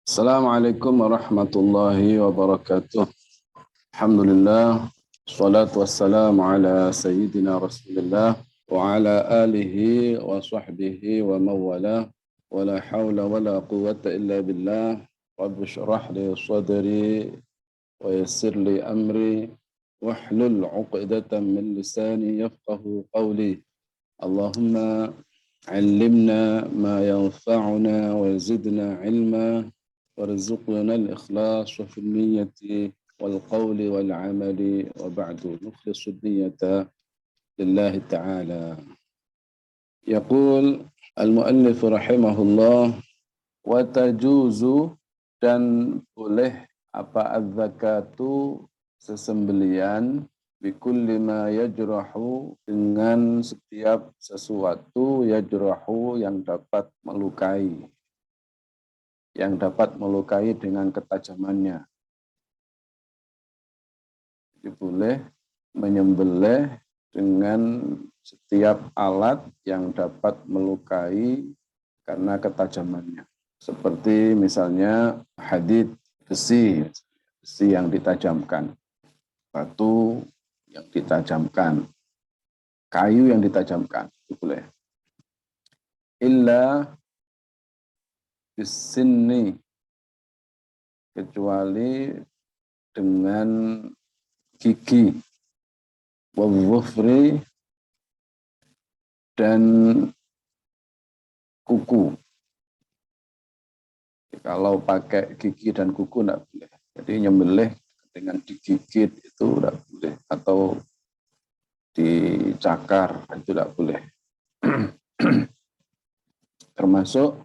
Assalamualaikum warahmatullahi wabarakatuh. Alhamdulillah, salatu wassalamu ala sayyidina Rasulillah wa ala alihi wa sahbihi wa mawala wa la hawla wa la quwwata illa billah. Rabbi syrah li sadri wa yassir li amri wahlul 'uqdatam min lisani yafqahu qawli. Allahumma 'allimna ma yanfa'una wa zidna 'ilma warzuqna al-ikhlas wa fil niyyati wal qawli wal amali wa ba'du nukhlisu niyyata lillahi ta'ala. Yaqul al-muallif rahimahullah wa tajuzu, dan boleh apa az-zakatu sesembelian bikulli ma yajrahu, dengan setiap sesuatu yajrahu yang dapat melukai, dengan ketajamannya. Jadi boleh menyembelih dengan setiap alat yang dapat melukai karena ketajamannya. Seperti misalnya hadid, besi yang ditajamkan, batu yang ditajamkan, kayu yang ditajamkan, itu boleh. Illa bisinni, kecuali dengan gigi, wal-dhufri, dan kuku. Kalau pakai gigi dan kuku tidak boleh. Jadi nyembelih dengan digigit itu tidak boleh, atau dicakar itu tidak boleh. Termasuk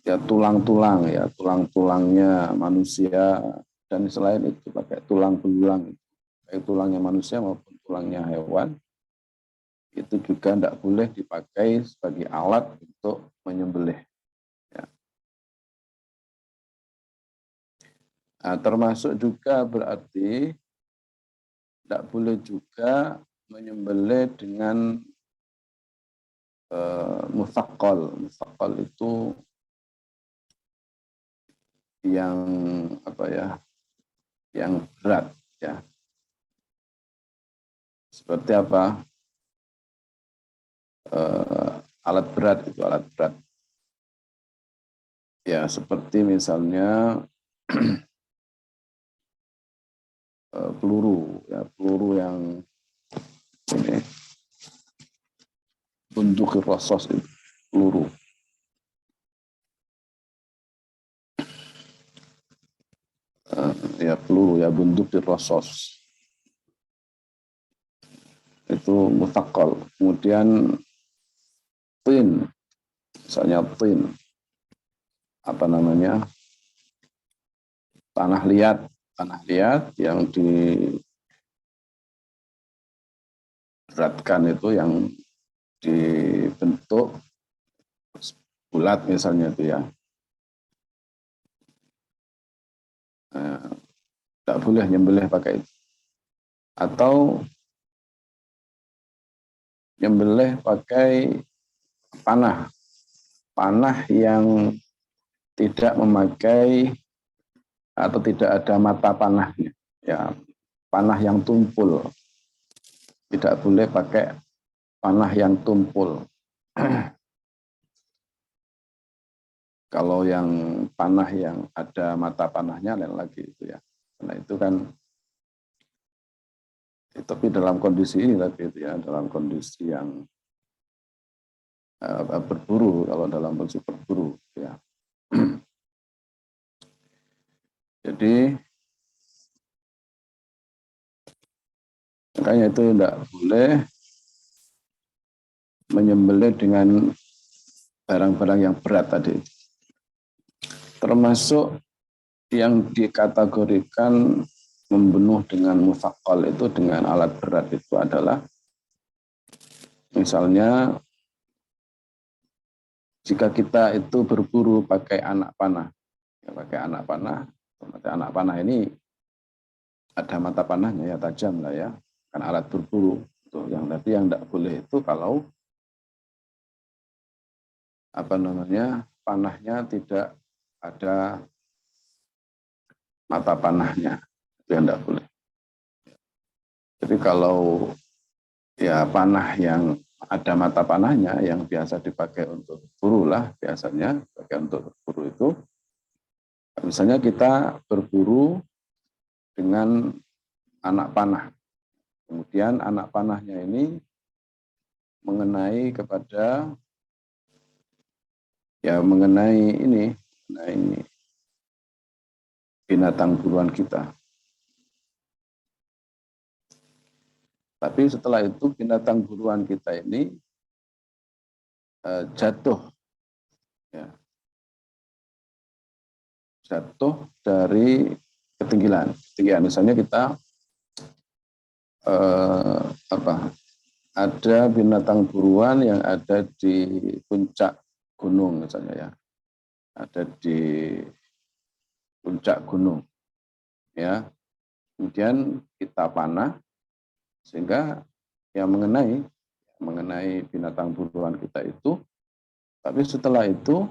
ya tulang-tulangnya manusia, dan selain itu pakai tulang belulang, baik tulangnya manusia maupun tulangnya hewan, itu juga tidak boleh dipakai sebagai alat untuk menyembelih. Ya. Nah, termasuk juga berarti tidak boleh juga menyembelih dengan musaqqal. Musaqqal itu yang yang berat, ya. Seperti apa? Alat berat itu alat berat. Ya, seperti misalnya peluru, ya, peluru yang ini, bunduqir rasos itu, peluru. Ya, peluru, ya, bunduqir rasos. Itu mutaqqal. Kemudian tin, misalnya tin, tanah liat yang diberatkan, itu yang dibentuk bulat misalnya, itu ya. Tidak boleh nyembelih pakai itu. Atau nyembelih pakai panah yang tidak memakai atau tidak ada mata panahnya, ya, panah yang tumpul. Tidak boleh pakai panah yang tumpul. Kalau yang panah yang ada mata panahnya lain lagi itu, ya. Karena itu kan, tapi dalam kondisi ini tadi itu, ya, dalam kondisi yang berburu, kalau dalam kondisi berburu, ya. Jadi makanya itu tidak boleh menyembelih dengan barang-barang yang berat tadi. Termasuk yang dikategorikan membunuh dengan musaqqal itu, dengan alat berat itu adalah misalnya jika kita itu berburu pakai anak panah, ya, pakai anak panah ini ada mata panahnya, ya, tajam lah, ya, kan alat berburu. Tuh, yang tadi yang tidak boleh itu kalau panahnya tidak ada mata panahnya, itu yang tidak boleh. Jadi kalau ya panah yang ada mata panahnya yang biasa dipakai untuk buru lah, biasanya pakai untuk buru itu, misalnya kita berburu dengan anak panah, kemudian anak panahnya ini mengenai kepada mengenai binatang buruan kita. Tapi setelah itu binatang buruan kita ini jatuh, ya, jatuh dari ketinggian. Misalnya kita ada binatang buruan yang ada di puncak gunung misalnya ya, ada di puncak gunung, ya. Kemudian kita panah sehingga yang mengenai binatang buruan kita itu, tapi setelah itu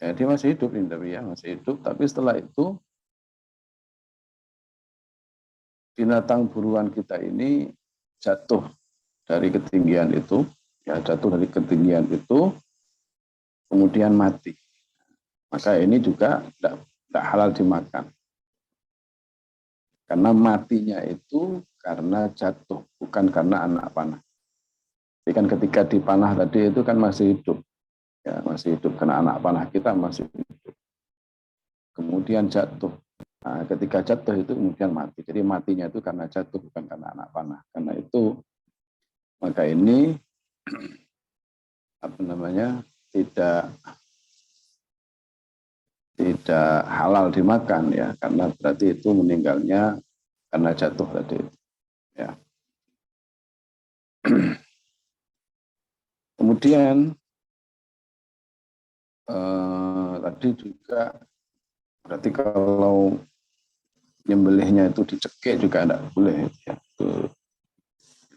ya dia masih hidup ini, tapi ya masih hidup, tapi setelah itu binatang buruan kita ini jatuh dari ketinggian itu, ya jatuh dari ketinggian itu, kemudian mati. Maka ini juga tidak halal dimakan. Karena matinya itu karena jatuh, bukan karena anak panah. Jadi kan ketika dipanah tadi itu kan masih hidup. Ya, masih hidup karena anak panah kita masih hidup. Kemudian jatuh. Nah, ketika jatuh itu kemudian mati. Jadi matinya itu karena jatuh, bukan karena anak panah. Karena itu maka ini tidak halal dimakan ya, karena berarti itu meninggalnya karena jatuh tadi. Ya. Kemudian tadi juga berarti kalau nyembelihnya itu dicekik juga tidak boleh ya. Itu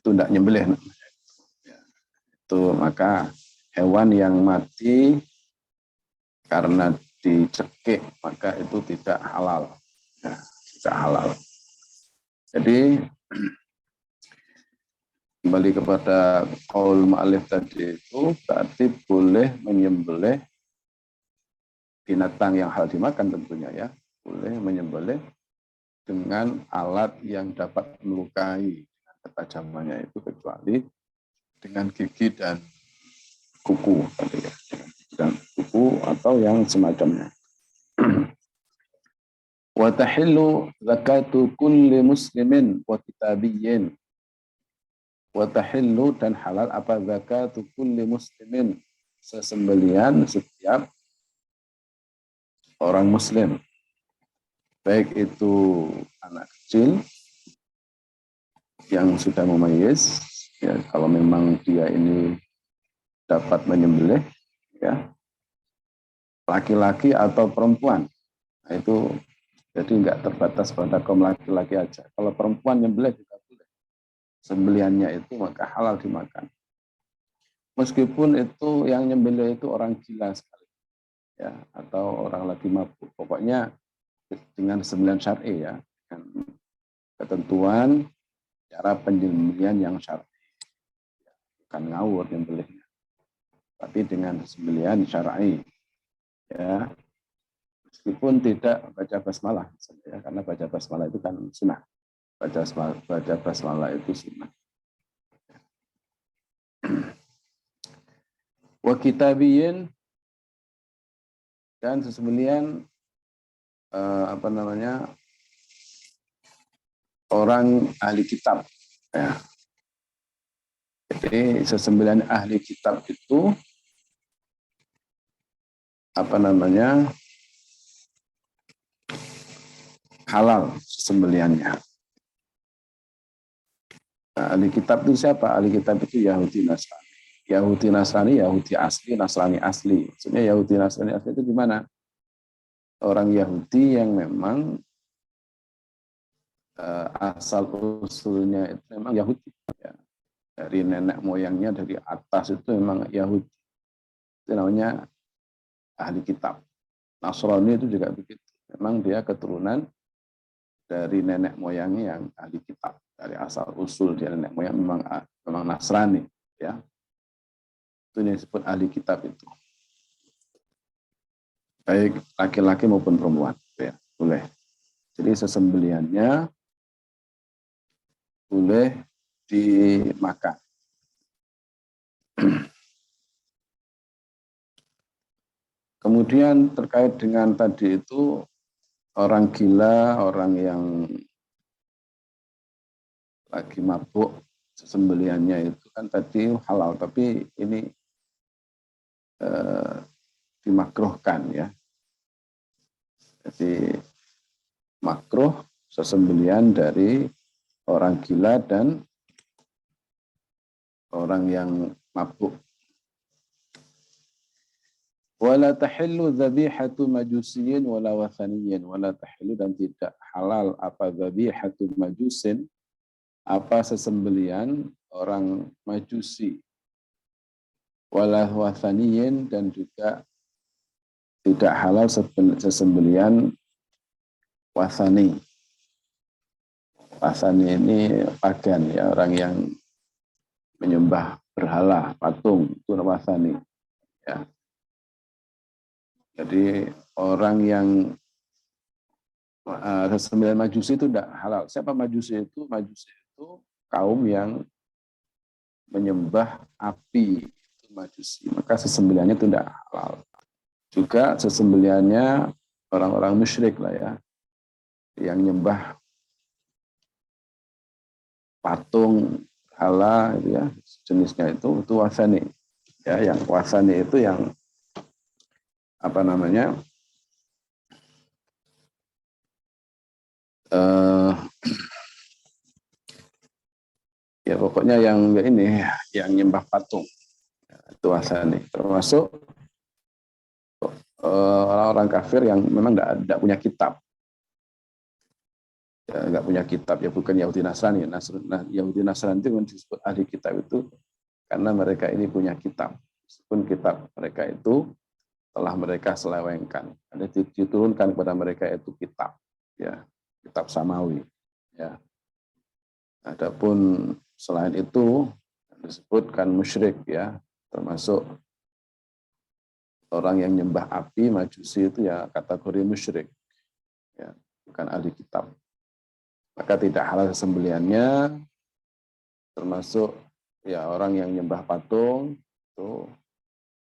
tidak nyembelih. Ya. Itu maka hewan yang mati karena dicekik maka itu tidak halal. Ya, tidak halal. Jadi kembali kepada qaul mu'allif tadi itu berarti boleh menyembelih binatang yang halal dimakan tentunya ya, boleh menyembelih dengan alat yang dapat melukai dengan ketajamannya itu kecuali dengan gigi dan kuku tadi ya, dan kuku atau yang semacamnya. Wa tahillu zakatu kulli muslimin wa kitabiyyin. Wa tahillu dan halal apa zakatu kulli muslimin, sesembelian setiap orang muslim, baik itu anak kecil yang sudah memayyiz ya, kalau memang dia ini dapat menyembelih ya, laki-laki atau perempuan. Nah, itu jadi enggak terbatas pada kaum laki-laki aja. Kalau perempuan nyembelih juga boleh. Sembeliannya itu maka halal dimakan. Meskipun itu yang nyembelih itu orang gila sekali ya, atau orang lagi mabuk. Pokoknya dengan sembelian syar'i ya, dengan ketentuan cara penyembelian yang syar'i. Bukan ngawur nyembelihnya, tapi dengan sembelian syar'i ya. Meskipun tidak baca basmalah ya, karena baca basmalah itu kan sunnah. Baca basmalah itu sunnah. Wa kitabiyin dan sesembelian orang ahli kitab ya. Jadi sesembelian ahli kitab itu halal sembeliannya. Nah, ahli kitab itu siapa? Ahli kitab itu Yahudi Nasrani. Yahudi Nasrani, Yahudi asli, Nasrani asli. Maksudnya Yahudi Nasrani asli itu gimana? Orang Yahudi yang memang asal usulnya itu memang Yahudi. Ya. Dari nenek moyangnya dari atas itu memang Yahudi. Itu namanya ahli kitab. Nasrani itu juga begitu. Memang dia keturunan dari nenek moyangnya yang ahli kitab. Dari asal usul dia nenek moyang memang Nasrani. Ya. Itu yang disebut ahli kitab itu. Baik laki-laki maupun perempuan. Ya, boleh. Jadi sesembeliannya boleh dimakan. Kemudian terkait dengan tadi itu orang gila, orang yang lagi mabuk, sesembeliannya itu kan tadi halal, tapi ini dimakruhkan ya. Jadi makruh sesembelian dari orang gila dan orang yang mabuk. Wala tahillu dzabihatu majusiyyin wala wathaniyyin, wala tahillu dan tidak halal apa dzabihatu majusin, apa sesembelian orang majusi, wala wathaniyyin dan juga tidak halal sesembelian wathani. Wathani ini pagan ya, orang yang menyembah berhala, patung, itu wathani ya. Jadi orang yang sesembelian majusi itu tidak halal. Siapa majusi itu? Majusi itu kaum yang menyembah api, itu majusi. Maka sesembeliannya itu tidak halal. Juga sesembeliannya orang-orang musyrik lah ya, yang nyembah patung, berhala, itu ya, jenisnya itu wasani. Ya, yang wasani itu yang apa namanya? Ya pokoknya yang ini, yang nyembah patung, itu wasani. Termasuk orang-orang kafir yang memang tidak punya kitab, ya, nggak punya kitab, ya bukan Yahudi Nasrani. Yahudi Nasrani itu disebut ahli kitab itu karena mereka ini punya kitab, meskipun kitab mereka itu telah mereka selewengkan. Ada diturunkan kepada mereka itu kitab, ya, kitab samawi. Ya. Adapun selain itu disebutkan musyrik, ya, termasuk orang yang nyembah api, majusi itu ya kategori musyrik, ya, bukan ahli kitab. Maka tidak halal sembeliannya, termasuk ya orang yang nyembah patung itu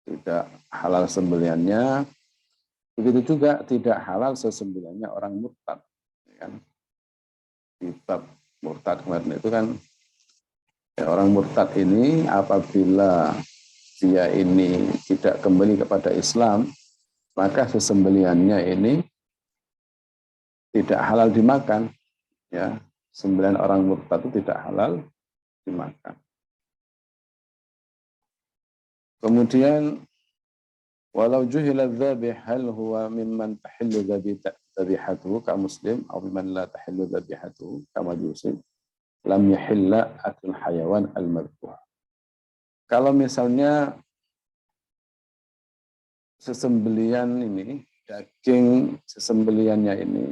tidak halal sembeliannya. Begitu juga tidak halal sesembeliannya orang murtad, kan? Kitab murtad kemarin itu kan ya, orang murtad ini apabila dia ini tidak kembali kepada Islam, maka sesembeliannya ini tidak halal dimakan. Ya, sembelihan orang murtad itu tidak halal dimakan. Kemudian walau juhila dzabih hal huwa mimman tahillu dzabihatuhu ka muslim atau mimman la tahillu dzabihatuhu ka majusi lam yahilla akul hayawan al-madbuh. Kalau misalnya sesembelian ini, daging sesembeliannya ini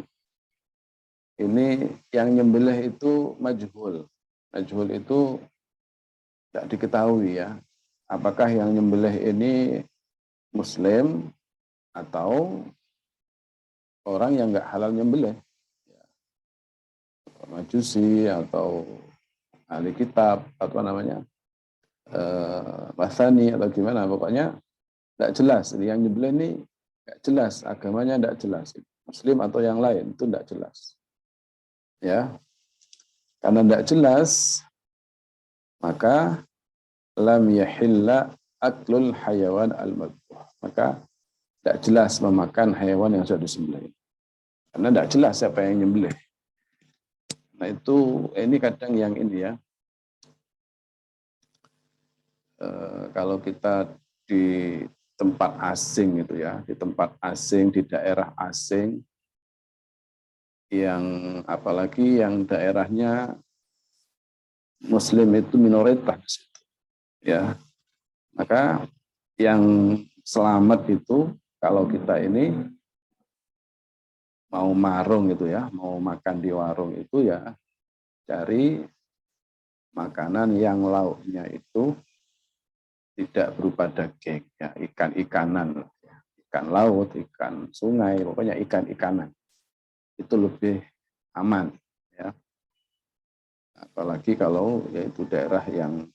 yang nyembelih itu majhul. Majhul itu tidak diketahui ya. Apakah yang nyembelih ini Muslim atau orang yang nggak halal nyembelih, majusi atau ahli kitab atau namanya Wasani atau gimana, pokoknya tidak jelas. Yang nyembelih ini nggak jelas, agamanya tidak jelas. Muslim atau yang lain itu tidak jelas. Ya, karena tidak jelas, maka lam yahilla aklul hayawan al-madbuh. Maka tidak jelas memakan hewan yang sudah disembelih. Karena tidak jelas siapa yang nyembelih. Nah itu, ini kadang yang ini ya, kalau kita di tempat asing itu ya, di tempat asing, di daerah asing, yang apalagi yang daerahnya Muslim itu minoritas, ya, maka yang selamat itu kalau kita ini mau marung gitu ya, mau makan di warung itu ya cari makanan yang lauknya itu tidak berupa daging, ya ikan-ikanan, ya. Ikan laut, ikan sungai, pokoknya ikan-ikanan itu lebih aman, ya. Apalagi kalau yaitu daerah yang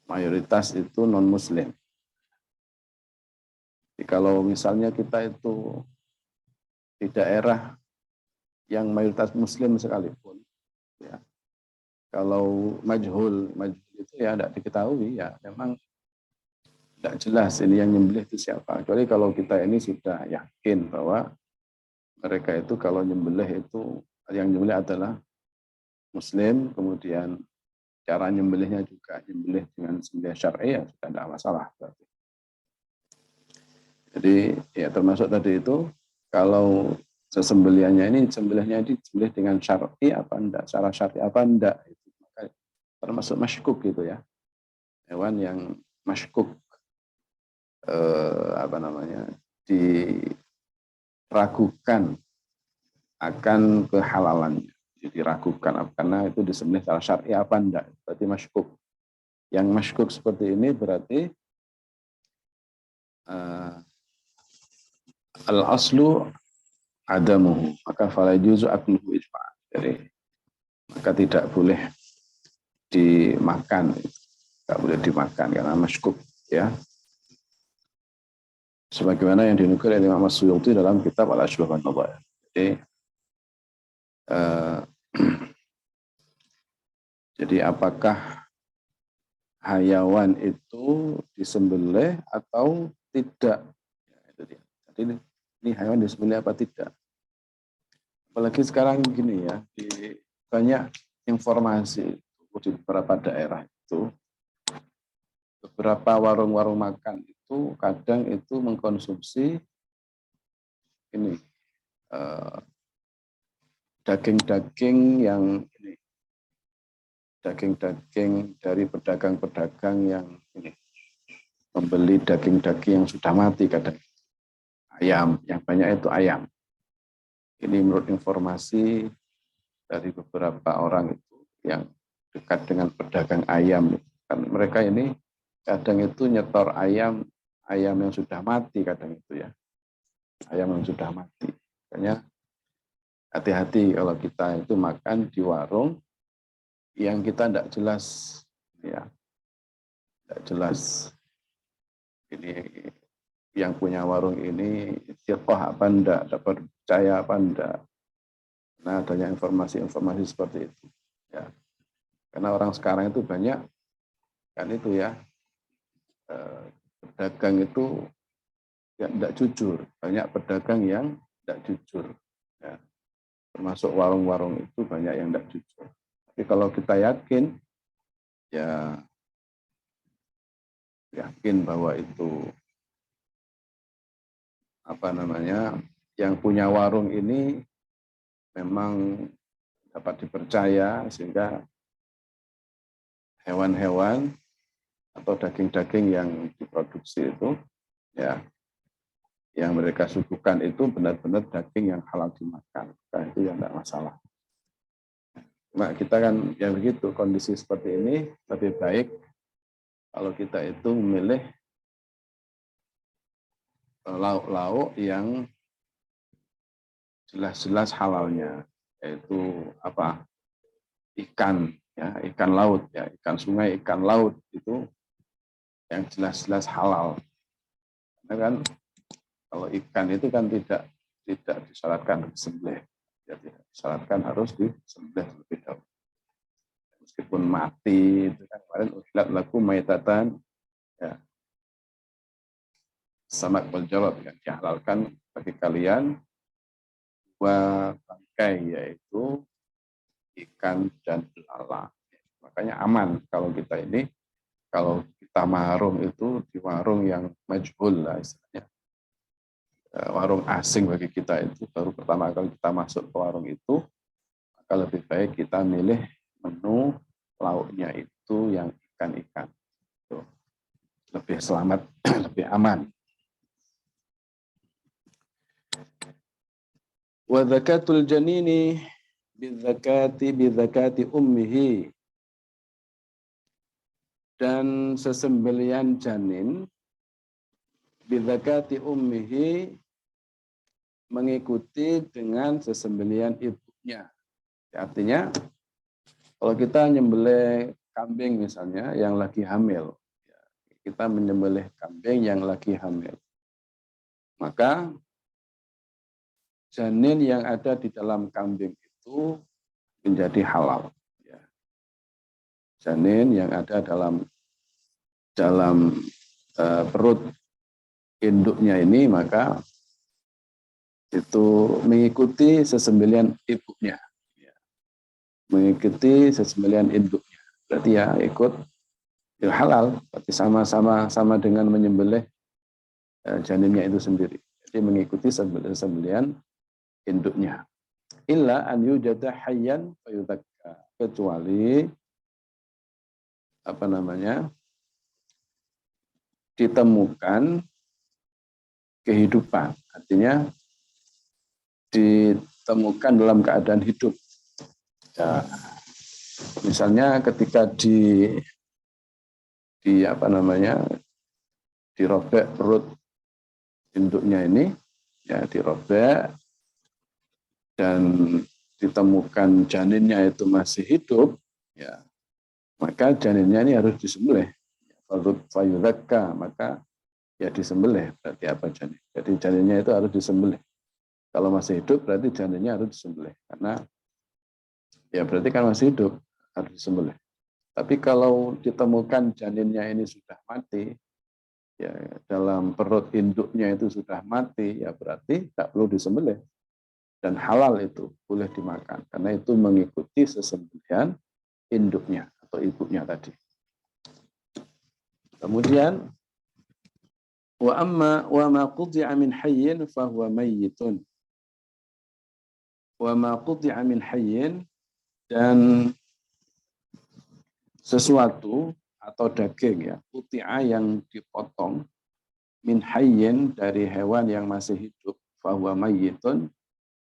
mayoritas itu non Muslim. Jadi kalau misalnya kita itu di daerah yang mayoritas Muslim sekalipun, ya kalau majhul itu ya tidak diketahui, ya memang tidak jelas ini yang nyembelih itu siapa. Kecuali kalau kita ini sudah yakin bahwa mereka itu kalau nyembelih itu yang nyembelih adalah Muslim, kemudian cara nyembelihnya juga nyembelih dengan sembelih syar'i, ya sudah tidak masalah. Berarti. Jadi ya termasuk tadi itu kalau sesembelihannya ini sembelihnya disembelih dengan syar'i apa enggak, cara syar'i apa enggak, itu maka termasuk masykuk gitu ya. Hewan yang masykuk apa namanya diragukan akan kehalalannya. Jadi diragukan karena itu disembelih secara syar'i apa enggak, berarti masykuk. Yang masykuk seperti ini berarti al-aslu adamuhu, maka fala juzu akluhu ijma'. Jadi maka tidak boleh dimakan, tidak boleh dimakan karena masykuk, ya. Sebagaimana yang dinukil oleh Imam Suyuti dalam kitab Al-Ashbah wan Nadhair. Jadi jadi apakah hayawan itu disembelih atau tidak? Ya, itu dia. Jadi ini hayawan disembelih apa tidak? Apalagi sekarang gini ya, di banyak informasi di beberapa daerah itu, beberapa warung-warung makan itu kadang itu mengkonsumsi ini daging-daging yang ini, daging-daging dari pedagang-pedagang yang ini membeli daging-daging yang sudah mati, kadang ayam, yang banyak itu ayam. Ini menurut informasi dari beberapa orang itu yang dekat dengan pedagang ayam. Kan mereka ini kadang itu nyetor ayam yang sudah mati, kadang itu ya. Ayam yang sudah mati. Makanya hati-hati kalau kita itu makan di warung yang kita tidak jelas, ya, tidak jelas ini yang punya warung ini siapa apa enggak, dapat percaya apa enggak. Nah, adanya informasi-informasi seperti itu, ya. Karena orang sekarang itu banyak kan itu ya, pedagang itu yang tidak jujur, banyak pedagang yang tidak jujur, ya. Termasuk warung-warung itu banyak yang tidak jujur. Tapi kalau kita yakin, ya yakin bahwa itu apa namanya, yang punya warung ini memang dapat dipercaya, sehingga hewan-hewan atau daging-daging yang diproduksi itu, ya, yang mereka suguhkan itu benar-benar daging yang halal dimakan. Nah, itu yang tidak masalah. Nah, kita kan yang begitu, kondisi seperti ini lebih baik kalau kita itu memilih lauk-lauk yang jelas-jelas halalnya, yaitu apa, ikan, ya, ikan laut, ya, ikan sungai, ikan laut itu yang jelas-jelas halal. Karena kan kalau ikan itu kan tidak disyaratkan disembelih, ya, tidak disyaratkan harus disembelih terlebih dahulu. Meskipun mati itu kan kemarin uhilat lakum maitatan, ya, samak wal jarad, yang dihalalkan bagi kalian dua bangkai, yaitu ikan dan belalang. Makanya aman kalau kita ini, kalau kita marung itu di warung yang majhul lah istilahnya, warung asing bagi kita itu, baru pertama kali kita masuk ke warung itu, maka lebih baik kita milih menu lauknya itu yang ikan-ikan. lebih selamat, lebih aman. Wa zakatul janini bidzakati ummihi, dan sesembelian janin bidzakati ummihi mengikuti dengan sesembelian ibunya. Artinya kalau kita nyembelih kambing misalnya yang lagi hamil, kita menyembelih kambing yang lagi hamil, maka janin yang ada di dalam kambing itu menjadi halal. Janin yang ada dalam perut induknya ini maka itu mengikuti sesembelian ibunya, mengikuti sesembelian induknya. Berarti ya ikut ya halal, berarti sama dengan menyembelih janinnya itu sendiri. Jadi mengikuti sembelian induknya. Illa an yujada hayyan fayudakka, kecuali ditemukan kehidupan, artinya ditemukan dalam keadaan hidup. Ya, misalnya ketika dirobek perut induknya ini, ya dirobek dan ditemukan janinnya itu masih hidup, ya maka janinnya ini harus disembelih. Fayudakka, maka ya disembelih. Berarti apa janin? Jadi janinnya itu harus disembelih. Kalau masih hidup berarti janinnya harus disembelih. Karena ya berarti kan masih hidup, harus disembelih. Tapi kalau ditemukan janinnya ini sudah mati, ya dalam perut induknya itu sudah mati, ya berarti tak perlu disembelih. Dan halal itu boleh dimakan. Karena itu mengikuti sesembelihan induknya atau ibunya tadi. Kemudian wa ma qudhi'a min hayyin fa huwa mayyitun. Wa ma qudhi'a min hayyin, dan sesuatu atau daging ya, qudhi'a yang dipotong, min hayyin dari hewan yang masih hidup, fa huwa mayyitun,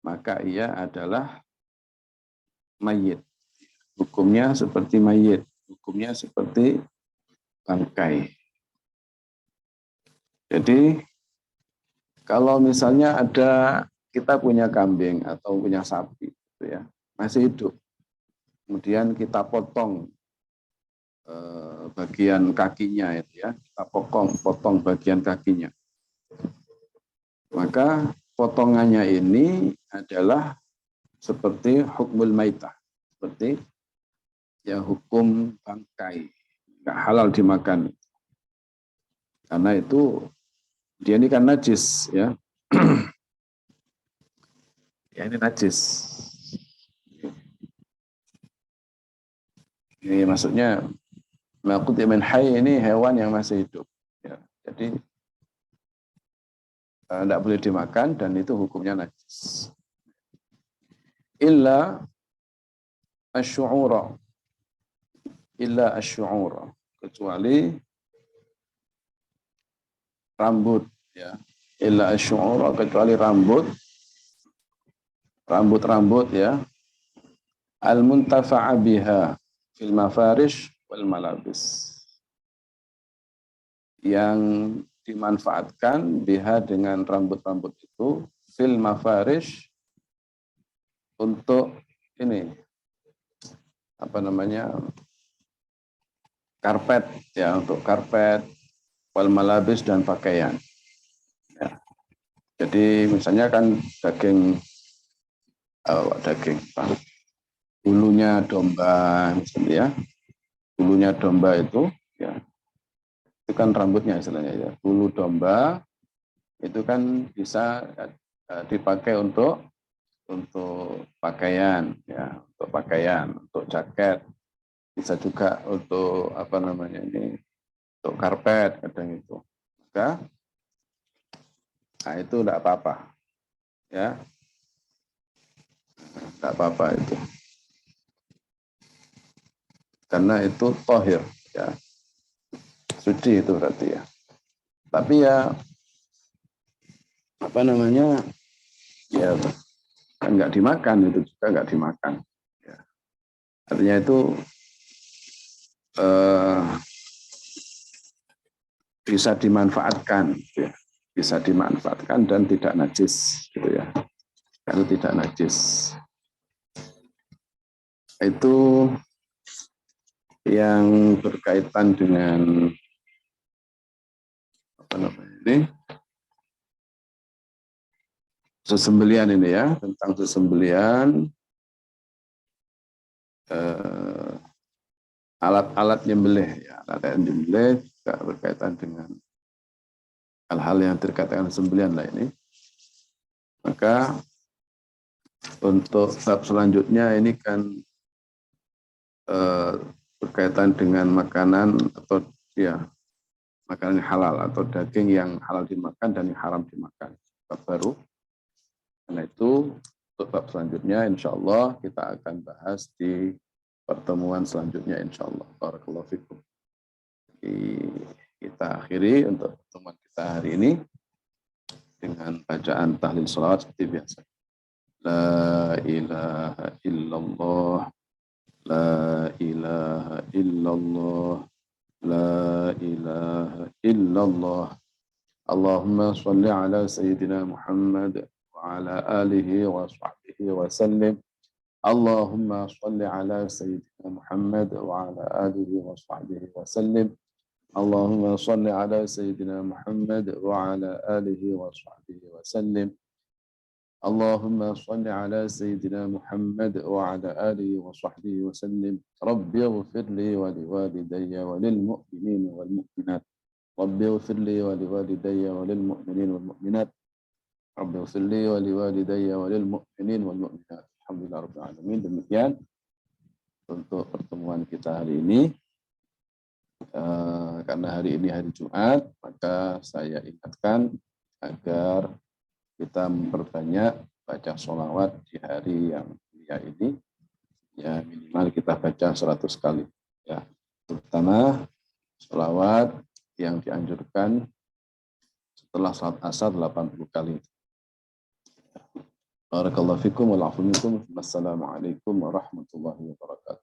maka ia adalah mayit. Hukumnya seperti mayit, hukumnya seperti bangkai. Jadi kalau misalnya kita punya kambing atau punya sapi, gitu ya, masih hidup, kemudian kita potong bagian kakinya itu ya, kita potong bagian kakinya, maka potongannya ini adalah seperti hukmul maitah, seperti ya hukum bangkai, nggak halal dimakan. Karena itu dia ini kan najis ya. Ya ini najis. Ini maksudnya maqut min hayy, ini hewan yang masih hidup. Ya, jadi tidak boleh dimakan dan itu hukumnya najis. Illa asy'ura, kecuali rambut ya. Illa asy'ura, kecuali rambut ya. Al-muntafa'a biha fil mafarish wal malabis, yang dimanfaatkan biha dengan rambut-rambut itu, fil mafarish, untuk ini karpet ya, untuk karpet, wal malabis, dan pakaian ya. Jadi misalnya kan bulunya domba misalnya ya, bulunya domba itu ya, itu kan rambutnya istilahnya ya. Bulu domba itu kan bisa dipakai untuk pakaian ya, untuk jaket, bisa juga untuk untuk karpet kadang itu. Maka nah itu enggak apa-apa ya, enggak apa-apa itu, karena itu tohir ya, suci itu berarti ya. Tapi ya apa namanya, ya kan nggak dimakan, itu juga nggak dimakan. Ya. Artinya itu bisa dimanfaatkan, gitu ya. Bisa dimanfaatkan dan tidak najis, gitu ya. Kalau tidak najis, itu yang berkaitan dengan apa namanya ini, sesembelian ini ya, tentang sesembelian, alat-alat nyembelih ya, alat nyembelih juga berkaitan dengan hal-hal yang terkait dengan sembelian lah ini. Maka untuk bab selanjutnya ini kan berkaitan dengan makanan atau ya makanan yang halal atau daging yang halal dimakan dan yang haram dimakan. Bab baru. Karena itu untuk bab selanjutnya insya Allah kita akan bahas di pertemuan selanjutnya insya Allah. Barakallahu fikum. Kita akhiri untuk pertemuan kita hari ini dengan bacaan tahlil salawat seperti biasa. La ilaha illallah, la ilaha illallah, la ilaha illallah. Allahumma salli ala Sayyidina Muhammad wa ala alihi wa sahbihi wa sallim. Allahumma salli ala Sayyidina Muhammad wa ala alihi wa sahbihi wa sallim. Allahumma salli ala Sayyidina Muhammad wa ala alihi wa sahbihi wa sallim. Allahumma salli ala Sayyidina Muhammad wa ala alihi wa sahbihi wa sallim. Rabbi ighfir li wa liwalidayya wa lil mu'minin wal mu'minat. Rabbi ighfir li wa liwalidayya wa lil mu'minin wal mu'minat. Rabbi ighfir li wa liwalidayya wa lil mu'minin wal mu'minat. Alhamdulillah rabbil alamin. Demikian untuk pertemuan kita hari ini. Karena hari ini hari Jumat, maka saya ingatkan agar kita memperbanyak baca sholawat di hari yang mulia ini. Ya minimal kita baca 100 kali. Ya, terutama sholawat yang dianjurkan setelah salat asar 80 kali. Barakallahu fikum wa la'afu minkum. Wassalamualaikum warahmatullahi wabarakatuh.